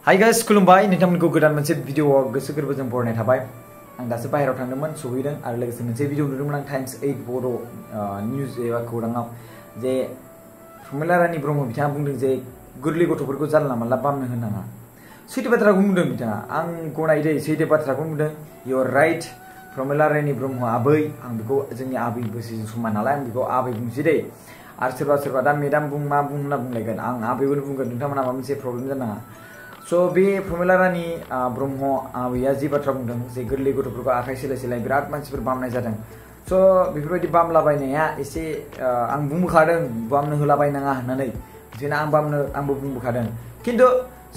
hi guys खुलुमबाय नोंथांमोनखौ गोदान मोनसे भिडिअआव गोसो गोरबोजों बरायनाय थाबाय आं दासो बाहेरायाव थांदोंमोन सहैदों आरो लोगोसे मोनसे भिडिअ नुदोंमोन आं टाइम्स 8 बड' निउज एबा खौराङाव जे प्रमिला रानी ब्रह्म बिथाङा बुंदों जे गोरलै गथ'फोरखौ जानला मानला बामनो होनाङा सैथो बाथ्राखौ बुंदों बिथाङा आं गनायदों सैथो बाथ्राखौ बुंदों यु आर राइट प्रमिला रानी ब्रह्म आबै आं बेखौ जोंनि आबै बैसोजों समान नालाय आं बेखौ आबै बुंसै दे आरो सोरबा सोरबा दा मेडाम बुं मा बुं होनना बुंलायगोन आं आबैखौनो बुंगोन नोंथांमोना माबा मोनसे प्रब्लेम जानाङा So बे प्रमिला रानी ब्रह्म आबैया जि बाथ्रा बुंदों जे गोरलै गथ'फोरखौ आखाइ सोलाय सोलाय बिराद मानसिफोर बामनाय जादों स' बेफोरबायदि बामलाबायनाया एसे आं बुंबोखादों बामनो होलाबायनाङा होननानै जेना आंबो बुंबोखादों खिन्थु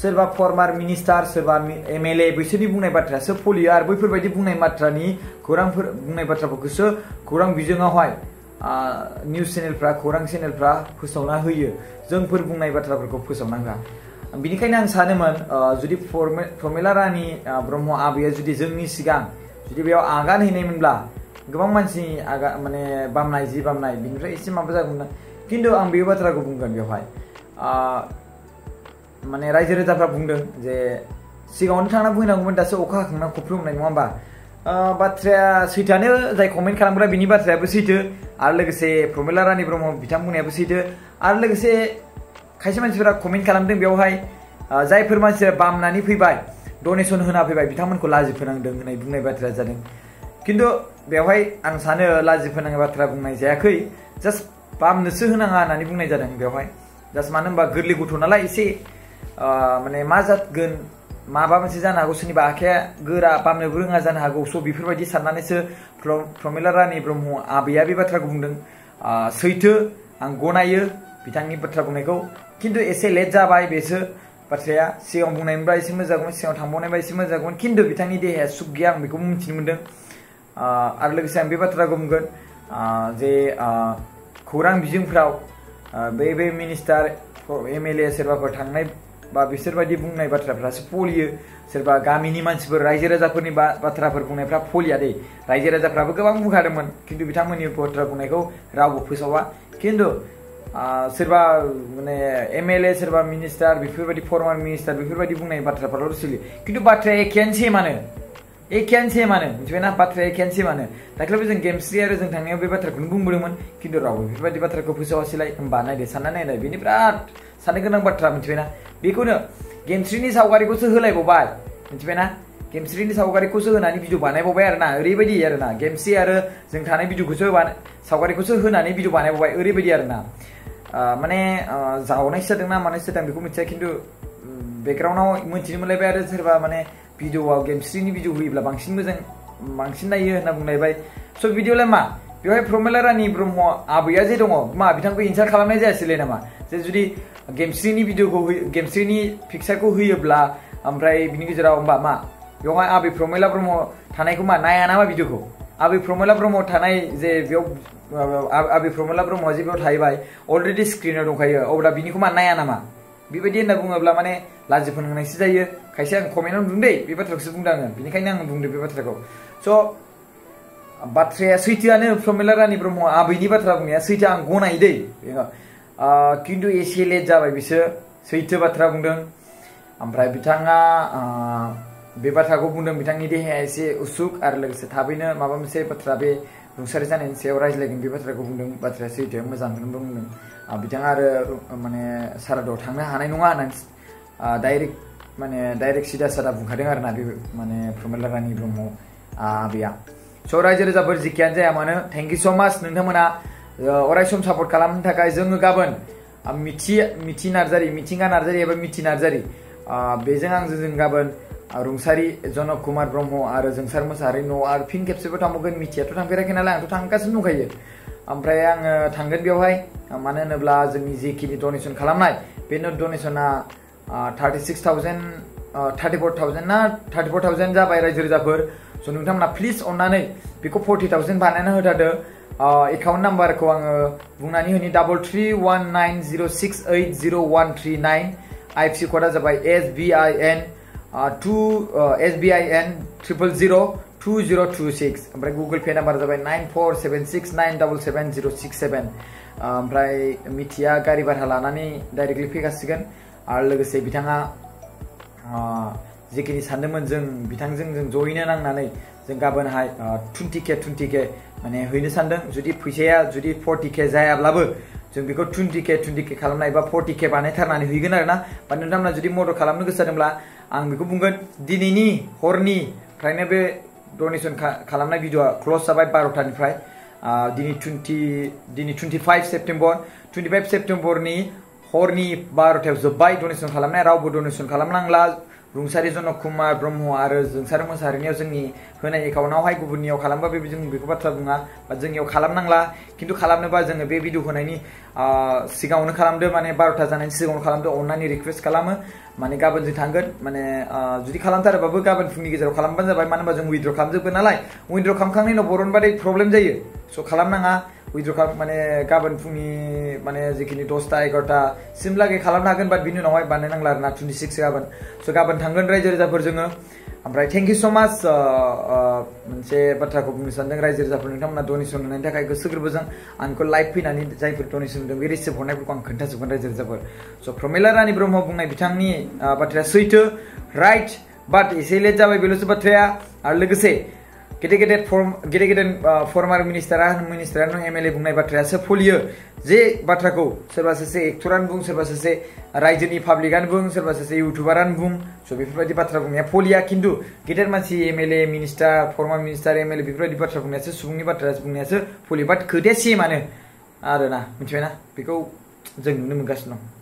सोरबा फर्मार मिनिस्टार सोरबा एमएलए बैसोरनि बुंनाय बाथ्रायासो फलियो आरो बैफोरबायदि बुंनाय बाथ्रानि खौरांफोर बुंनाय बाथ्राफोरखौसो खौरां बिजोङावहाय निउज चेनेलफ्रा खौरां चेनेलफ्रा फोसावना होयो जोंफोर बुंनाय बाथ्राफोरखौ फोसावना होआ बिनिखायनो आं सानोमोन जुदि प्रमिला रानी ब्रह्म आबैया जुदि जोंनि सिगां जुदि बेयाव आगान हैनायमोनब्ला गोबां मानसिनि माने बामनाय जि बामनाय बिनिफ्राय एसे माबा जागौमोन खिन्थु आं बे बाथ्राखौ बुंगोन बेवहाय माने रायजो राजाफ्रा बुंदों जे सिगाङावनो थांना बुंनांगौमोन दासो अखा हाखांना खफ्रिमनाय नङा होमबा बाथ्राया सैथोआनो जाय कमेन्ट खालामग्रा बिनि बाथ्रायाबो सैथो आरो लोगोसे प्रमिला रानी ब्रह्म बिथां बुंनायाबो सैथो आरो लोगोसे खायसे मानसिफोरा कमेन्ट खालामदों बेवहाय जायफोर मानसिया बामनानै फैबाय डनेसन होना फैबाय बिथांमोनखौ लाजि फोनांदों होननाय बुंनाय बाथ्राया जादों खिन्थु बेवहाय आं सानो लाजि फोनांनाय बाथ्रा बुंनाय जायाखै जास्ट बामनोसो होनाङा होननानै बुंनाय जादों बेवहाय जास्ट मानो होनबा गोरलै गथ' नालाय एसे माने मा जागोन माबा मोनसे जानो हागौ सोरनिबा आखाया गोरा बामनोबो रोङा जानो हागौ स' बेफोरबायदि साननानैसो प्रमिला रानी ब्रह्म आबैया बे बाथ्राखौ बुंदों सैथो आं गनायो बिथांनि बाथ्रा बुंनायखौ खिन्थु एसे लेट जाबाय बेसो बाथ्राया सिगां बुंनायमोनब्ला एसे मोजां जागौमोन सिगां थांबावनायबा एसे मोजां जागौमोन खिन्थु बिथांनि देहाया सुख गैया आं बेखौ मिथिनो मोनदों आरो लोगोसे आं बे बाथ्राखौ बुंगोन जे खौरां बिजोंफ्राव बे मिनिस्टार एमएलए सोरबाफोर थांनाय बा बिसोरबायदि बुंनाय बाथ्राफ्रासो फलियो सोरबा गामिनि मानसिफोर रायजो राजाफोरनि बाथ्राफोर बुंनायफ्रा फलिया दे रायजो राजाफ्राबो गोबां बुंखादोंमोन खिन्थु बिथांमोननि बाथ्रा बुंनायखौ रावबो फोसावा खिन्थु सोरबा माने एमएलए सोरबा मिनिस्टार बेफोरबायदि फर्मार मिनिस्टार बेफोरबायदि बुंनाय बाथ्राफोराल' सोलियो खिन्थु बाथ्राया एखेयानोसै मानो मिथिबायना बाथ्राया एखेयानोसै मानो दाख्लैबो जों गेमस्रि आरो जों थांनायाव बे बाथ्राखौनो बुंबोदोंमोन खिन्थु रावबो बेफोरबायदि बाथ्राखौ फोसावासैलाय होमबा नायदो सानना नायलाय बेनि बिराद साननो गोनां बाथ्रा मिथिबायना बेखौनो गेमस्रिनि सावगारिखौसो होलायबावबाय मिथिबायना गेमस्रिनि सावगारिखौसो होनानै भिडिअ बानायबावबाय आरोना ओरैबायदि आरोना गेमस्रि आरो जों थानाय भिडिअखौसो सावगारिखौसो होनानै भिडिअ बानायबावबाय ओरैबायदि आरोना माने जावनायसो जादों ना मानायसो जादों बेखौ मिथिया खिन्थु बेकग्राउन्डआव मोनथिनो मोनलायबाय आरो सोरबा माने भिडिअआव गेमस्रिनि भिडिअ होयोब्ला बांसिन मोजां बांसिन नायो होनना बुंलायबाय स' भिडिअलाय मा बेवहाय प्रमिला रानी ब्रह्म आबैया जे दङ मा बिथांखौ इनसार्ट खालामनाय जायासैलाय नामा जे जुदि गेमस्रिनि भिडिअखौ गेमस्रिनि पिक्सारखौ होयोब्ला ओमफ्राय बिनि गेजेराव होमबा मा बेवहाय आबै प्रमिला ब्रह्म थानायखौ मा नाया नामा भिडिअखौ आबै प्रमिला ब्रह्म थानाय जे बेयाव आबै प्रमिला ब्रह्मआ जे बेयाव थाहैबाय अलरेडि स्क्रिनाव दंखायो अब्ला बिनिखौ मा नाया नामा बेबायदि होनना बुङोब्ला माने लाजि फोनांनायसो जायो खायसे आं कमेन्टआव नुदों दे बे बाथ्राखौसो बुंदों आङो बेनिखायनो आं बुंदों बे बाथ्राखौ स' बाथ्राया सैथोआनो प्रमिला रानी ब्रह्म आबैनि बाथ्रा बुंनाया सैथो आं गनायो दै खिन्थु एसे लेट जाबाय बिसोर सैथो बाथ्रा बुंदों ओमफ्राय बिथाङा बे बाथ्राखौ बुंदों बिथांनि देहाया एसे उसुख आरो लोगोसे थाबैनो माबा मोनसे बाथ्रा बे रुंसारि जानायनि सायाव रायज्लायगोन बे बाथ्राखौ बुंदों बाथ्राया सैथो मोजांखौनो बुंदों बिथाङा आरो माने सारादुआव थांनो हानाय नङा होननानै डाइरेक्ट सिदा सादा बुंखादों आरोना बे माने प्रमिला रानी ब्रह्म आबैया स' रायजो राजाफोर जिखियानो जाया मानो थेंक इउ स' माच नोंथांमोना अरायसम सापर्ट खालामनो थाखाय जोङो गाबोन मिथिंगा नार्जारि एबा मिथि नार्जारि बेजों आंजों जों गाबोन रुंसारि जनक कुमार ब्रह्म आरो जोंसार मोसाहारि न' आरो फिन खेबसेबो थांबावगोन मिथियाथ' थांफेराखै नालाय आंथ' थांगासिनो दंखायो ओमफ्राय आङो थांगोन बेवहाय मानो होनोब्ला जोंनि जिखिनि डनेसन खालामनाय बे डनेसना 34,000 ना 34,000 जाबाय रायजो राजाफोर स' नोंथांमोना प्लिज अननानै बेखौ 40,000 बानायना होथारदो एकाउन्ट नाम्बारखौ आङो बुंनानै होनि 331906800139 IFSC क'डा जाबाय SBIN 0002026 ओमफ्राय गुगल पे नाम्बार जाबाय 9476977067 ओमफ्राय मिथिया गारि भारा लानानै डाइरेक्टलि फैगासिगोन आरो लोगोसे बिथाङा जेखिनि सानदोंमोन जों बिथांजों जों जयैनो नांनानै जों गाबोनहाय 20k माने हैनो सानदों जुदि फैसाया जुदि 40k जायाब्लाबो जों बेखौ 20k खालामनाय एबा 40k बानायथारनानै हैगोन आरोना बा नोंथांमोना जुदि मदद खालामनो गोसो जादोंब्ला आं बेखौ बुंगोन दिनैनि हरनिफ्रायनो बे डनेशन खालामनाय भिडिअआ क्लोज जाबाय 12टानिफ्राय दिनै 25 सेप्टेम्बरनि हरनि 12टायाव जोब्बाय डनेशन खालामनाया रावबो डनेशन खालामनांला रुंसारि जनक कुमार ब्रह्म आरो जोंसार मोसाहारिनियाव जोंनि होनाय एकाउन्टआवहाय गुबुननियाव खालामबा जों बेखौ बाथ्रा बुङा बा जोंनियाव खालामनांला खिन्थु खालामनोबा जोङो बे भिडिअ होनायनि सिगाङावनो खालामदो माने 12टा जानायनि सिगाङावनो खालामदो अननानै रिक्वेस्ट खालामो माने गाबोन जों थांगोन माने जुदि खालामथारोबाबो गाबोन फुंनि गेजेराव खालामबानो जाबाय मानो होनबा जों उइथड्र खालामजोबगोन नालाय उइथड्र खालामखांनायनि उनाव बरनबाथाय प्रब्लेम जायो स' खालामनाङा उइथड्र खालाम माने गाबोन फुंनि माने जिखिनि 10टा 11टा सिमलागै खालामनो हागोन बाट बिनि उनावहाय बानायनांला आरोना 26 गाबोन स' गाबोन थांगोन रायजो राजाफोर जोङो ओमफ्राय थेंक इउ स' माच मोनसे बाथ्राखौ बुंनो सानदों रायजो राजाफोर नोंथांमोना डनेशन होनायनि थाखाय गोसो गोरबोजों आंखौ लाइभ फैनानै जायफोर डनेशन होदों बे रिसिभ हरनायफोरखौ आं खोन्थाजोबगोन रायजो राजाफोर स' प्रमिला रानी ब्रह्म बुंनाय बिथांनि बाथ्राया सैथो राइट बाट एसे लेट जाबाय बेल'सो बाथ्राया आरो लोगोसे गेदेर फर्मार मिनिस्टारानो एमएलए बुंनाय बाथ्रायासो फलियो जे बाथ्राखौ सोरबा सासे एक्टरानो बुं सोरबा सासे रायजोनि पाब्लिकानो बुं सोरबा सासे इउटुबारानो बुं स' बेफोरबायदि बाथ्रा बुंनाया फलिया खिन्थु गेदेर मानसि एमएलए मिनिस्टार फर्मार मिनिस्टार एमएलए बेफोरबायदि बाथ्रा बुंनायासो सुबुंनि बाथ्रा बुंनायासो फलियो बाट खोथाया सेमानो आरोना मिथिबायना बेखौ जों नुनो मोनगासिनो दं